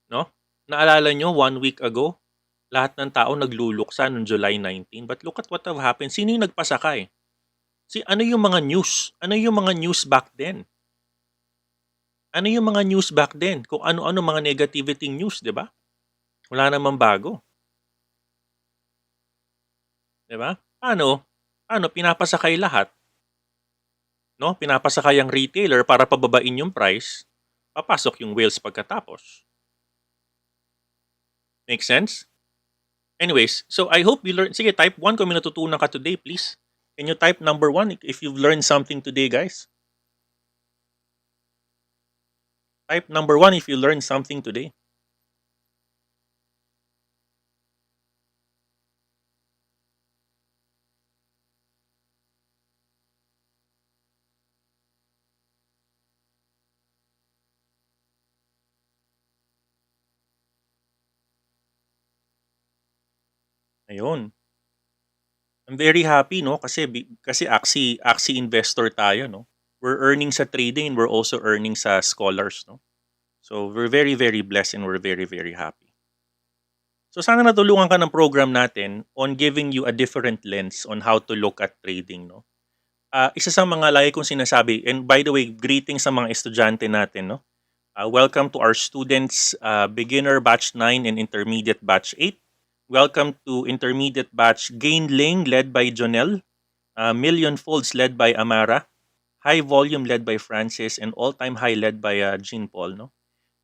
Speaker 1: No? Naalala nyo, 1 week ago, lahat ng tao nagluluksa noong July 19. But look at what have happened. Sino yung nagpasakay? Ano yung mga news? Ano yung mga news back then? Ano yung mga news back then? Kung ano-ano mga negativity news, di ba? Wala namang bago. Di ba? Ano, pinapasakay lahat. No? Pinapasakay ang retailer para pababain yung price. Papasok yung whales pagkatapos. Make sense? Anyways, so I hope you learn. Sige, type 1 kung may natutunan ka today, please. Can you type number 1 if you've learned something today, guys? Type number 1 if you learned something today. Ayun. I'm very happy, no? Kasi Axie investor tayo, no? We're earning sa trading and we're also earning sa scholars, no? So we're very, very blessed and we're very, very happy. So sana natulungan ka ng program natin on giving you a different lens on how to look at trading, no? Isa sa mga lagi kong sinasabi, and by the way, greetings sa mga estudyante natin, no? Welcome to our students, beginner batch 9 and intermediate batch 8. Welcome to intermediate batch Gainling led by Jonel, Million Folds led by Amara, High Volume led by Francis, and All-Time High led by Jean Paul. No?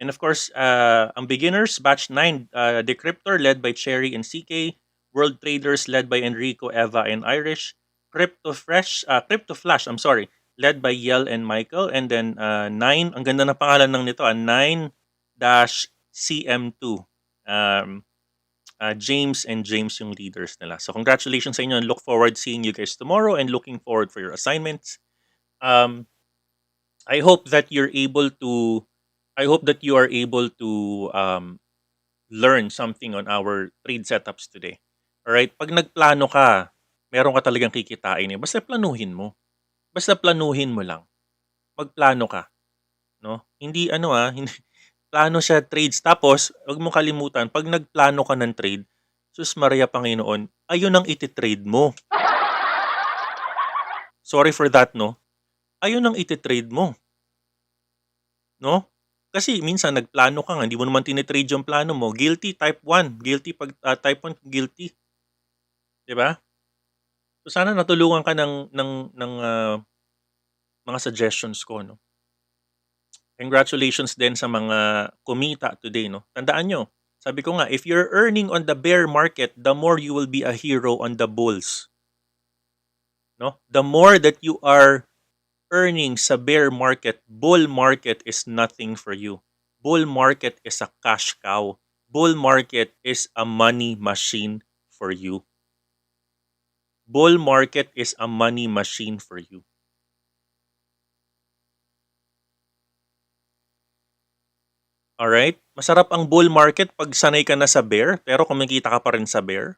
Speaker 1: And of course, ang beginners, batch 9, Decryptor led by Cherry and CK, World Traders led by Enrico, Eva, and Irish, Crypto Flash, led by Yel and Michael, and then 9, ang ganda na pangalan ng nito, 9-CM2. James and James yung leaders nila. So congratulations sa inyo and look forward seeing you guys tomorrow and looking forward for your assignments. I hope that you are able to learn something on our trade setups today. Alright? Pag nagplano ka, meron ka talagang kikitain. Basta planuhin mo. Basta planuhin mo lang. Magplano ka. No? Hindi hindi plano sa trades. Tapos, huwag mo kalimutan, pag nagplano ka ng trade, sus Maria Panginoon, ayun ang iti-trade mo. Sorry for that, no? Ayun ang iti-trade mo. No? Kasi minsan nagplano ka nga, hindi mo naman tinitrade yung plano mo. Guilty, type 1. Guilty, pag type 1, guilty. Diba? So sana natulungan ka ng mga suggestions ko, no? Congratulations din sa mga kumita today, no? Tandaan nyo, sabi ko nga, if you're earning on the bear market, the more you will be a hero on the bulls. No? The more that you are earning sa bear market, bull market is nothing for you. Bull market is a cash cow. Bull market is a money machine for you. Bull market is a money machine for you. Alright? Masarap ang bull market pag sanay ka na sa bear, pero kumikita ka pa rin sa bear.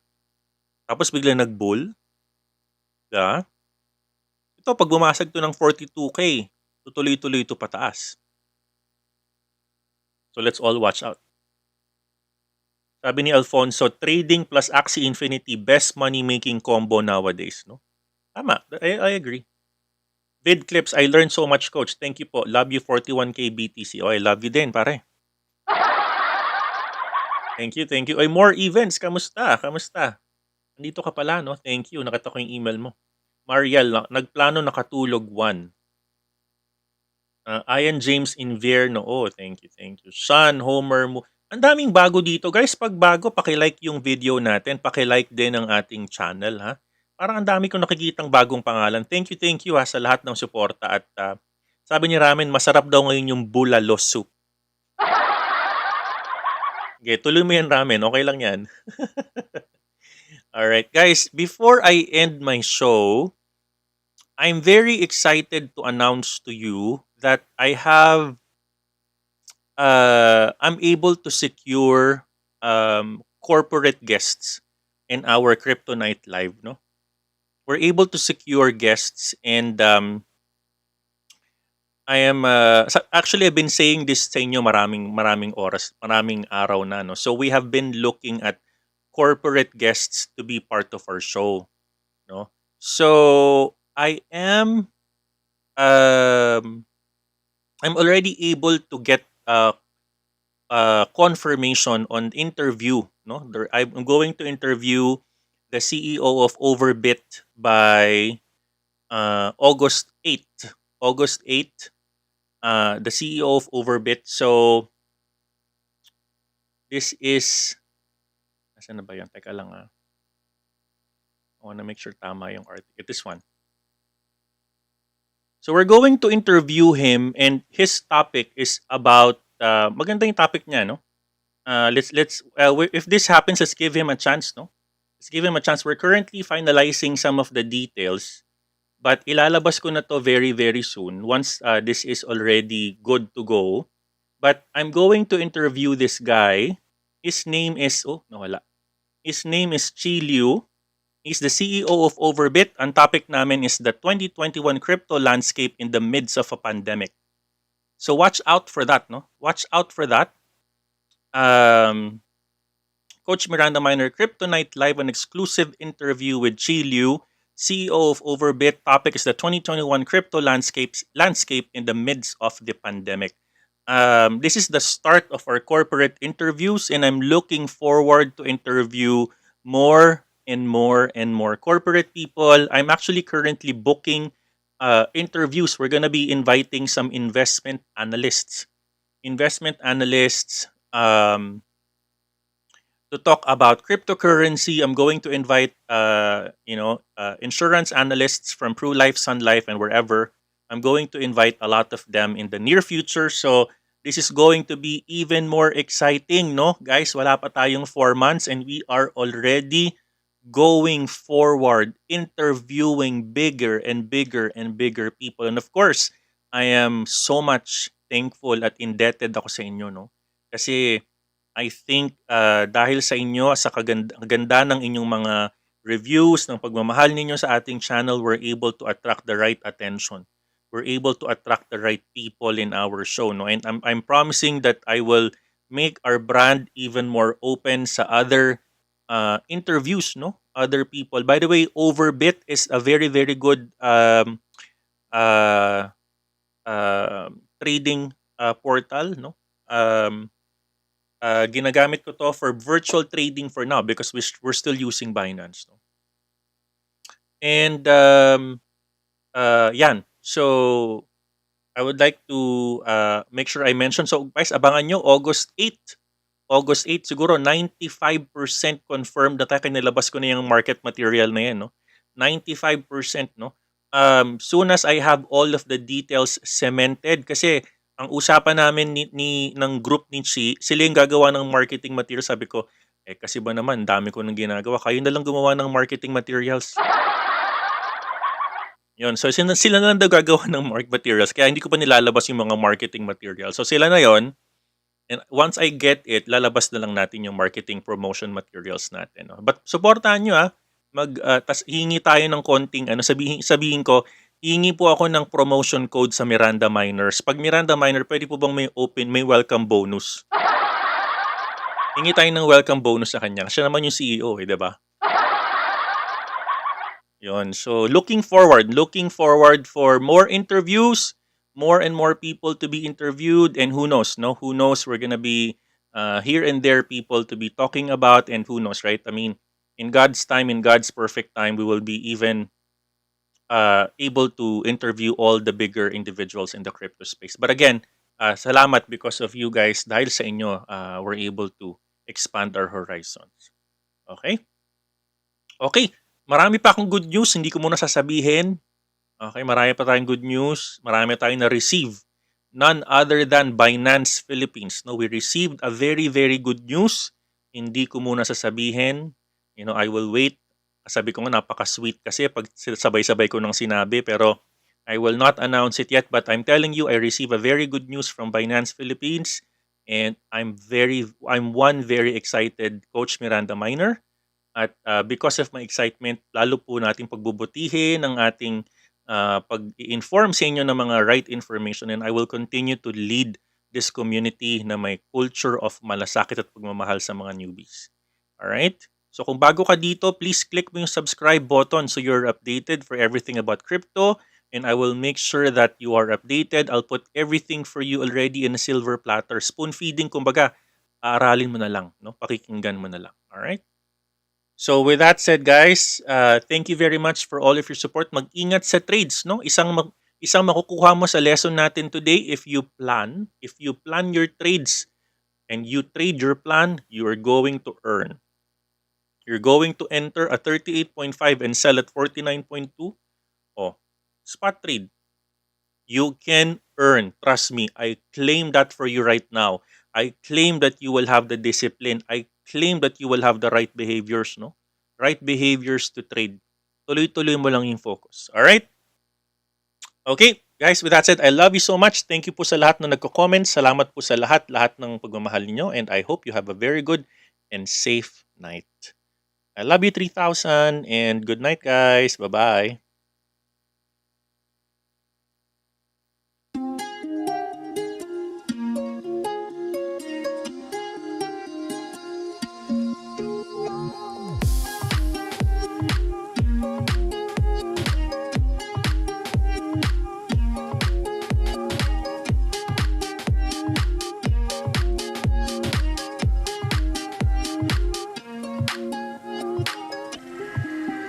Speaker 1: Tapos bigla nag-bull. Diba? Ito, pag bumasag to ng 42K, tutuloy-tuloy ito pataas. So let's all watch out. Sabi ni Alfonso, trading plus Axie Infinity, best money-making combo nowadays. No? Tama, I agree. Vid clips, I learned so much, coach. Thank you po. Love you 41K BTC. Oh, I love you din, pare. Thank you, thank you. Ay, more events. Kamusta? Kamusta? Nandito ka pala, no? Thank you. Nakita ko yung email mo. Mariel, nagplano nakatulog 1. Ian James Invierno. Oh, thank you, thank you. Sean Homer mo. Ang daming bago dito. Guys, pag bago, paki-like yung video natin. Paki-like din ang ating channel, ha? Parang ang dami kong nakikitang bagong pangalan. Thank you ha sa lahat ng suporta. At sabi ni Ramen, masarap daw ngayon yung bulalo soup. Okay, tuloy mo yan, Ramen. Okay lang yan. Alright, guys, before I end my show, I'm very excited to announce to you that I'm able to secure corporate guests in our Crypto Night Live, no? We're able to secure guests, and actually I've been saying this sa inyo maraming oras, maraming araw na, no? So we have been looking at corporate guests to be part of our show, no? So I'm already able to get confirmation on interview, no? I'm going to interview the CEO of Overbit by August 8th. August 8th, the CEO of Overbit. So this is, nasaan na ba yan? Teka lang, I want to make sure tama yung article. This one. So we're going to interview him, and his topic is about maganda yung topic niya, no? If this happens, let's give him a chance, no? Let's give him a chance. We're currently finalizing some of the details, but ilalabas ko na to very, very soon once this is already good to go. But I'm going to interview this guy. His name is, nawala. His name is Chi Liu. He's the CEO of Overbit. Ang topic namin is the 2021 crypto landscape in the midst of a pandemic. So watch out for that, no? Watch out for that. Coach MirandaMiner Crypto Night Live, an exclusive interview with Chi Liu, CEO of Overbit. Topic is the 2021 crypto landscape in the midst of the pandemic. This is the start of our corporate interviews, and I'm looking forward to interview more and more corporate people. I'm actually currently booking interviews. We're gonna be inviting some investment analysts to talk about cryptocurrency. I'm going to invite insurance analysts from Pru Life, Sun Life, and wherever. I'm going to invite a lot of them in the near future. So this is going to be even more exciting, no? Guys, wala pa tayong 4 months, and we are already going forward, interviewing bigger and bigger people. And of course, I am so much thankful at indebted ako sa inyo, no? Kasi I think dahil sa inyo, sa kaganda ng inyong mga reviews, ng pagmamahal ninyo sa ating channel, we're able to attract the right attention. We're able to attract the right people in our show, no? And I'm promising that I will make our brand even more open sa other interviews, no? Other people. By the way, Overbit is a very, very good trading portal, no? Ginagamit ko to for virtual trading for now because we're still using Binance, no? And yan. So I would like to make sure I mention. So guys, abangan nyo August 8th. August 8, siguro 95% confirmed na tayo, nilabas ko na yung market material na yan, no? 95%, no? Soon as I have all of the details cemented, kasi ang usapan namin ng group ni Chi, sila yung gagawa ng marketing material. Sabi ko, kasi ba naman, dami ko nang ginagawa. Kayo na lang gumawa ng marketing materials. Yun, so sila na lang daw gagawa ng marketing materials. Kaya hindi ko pa nilalabas yung mga marketing materials. So sila na yon. And once I get it, lalabas na lang natin yung marketing promotion materials natin. No? But supportahan nyo tas hingi tayo ng konting, sabihin ko, hingi po ako ng promotion code sa MirandaMiners. Pag MirandaMiner, pwede po bang may welcome bonus? Hingi tayo ng welcome bonus sa kanya. Siya naman yung CEO, di ba? Yon. So looking forward for more interviews, more and more people to be interviewed, and who knows, no? Who knows? We're gonna be here and there people to be talking about, and who knows, right? I mean, in God's time, in God's perfect time, we will be even able to interview all the bigger individuals in the crypto space. But again, salamat because of you guys. Dahil sa inyo, we're able to expand our horizons. Okay? Okay. Marami pa akong good news. Hindi ko muna sasabihin. Okay, marami pa tayong good news. Marami tayong na-receive. None other than Binance Philippines. No, we received a very, very good news. Hindi ko muna sasabihin. I will wait. Sabi ko nga, napaka-sweet kasi pag sabay-sabay ko nang sinabi. Pero I will not announce it yet. But I'm telling you, I received a very good news from Binance Philippines. And I'm one very excited Coach MirandaMiner. At because of my excitement, lalo po natin pagbubutihin ang ating pag-inform sa inyo ng mga right information, and I will continue to lead this community na may culture of malasakit at pagmamahal sa mga newbies. Alright? So kung bago ka dito, please click mo yung subscribe button so you're updated for everything about crypto, and I will make sure that you are updated. I'll put everything for you already in a silver platter. Spoon feeding, kumbaga, aaralin mo na lang, no? Pakikinggan mo na lang. Alright? So with that said, guys, thank you very much for all of your support. Mag-ingat sa trades, no? Isang makukuha mo sa lesson natin today, if you plan your trades and you trade your plan, you are going to earn. You're going to enter a 38.5 and sell at 49.2. Oh, spot trade. You can earn. Trust me, I claim that for you right now. I claim that you will have the discipline. I claim that you will have the right behaviors, no? Right behaviors to trade. Tuloy-tuloy mo lang yung focus. Alright? Okay, guys, with that said, I love you so much. Thank you po sa lahat na nagko-comment. Salamat po sa lahat ng pagmamahal ninyo. And I hope you have a very good and safe night. I love you 3,000 and good night, guys. Bye-bye.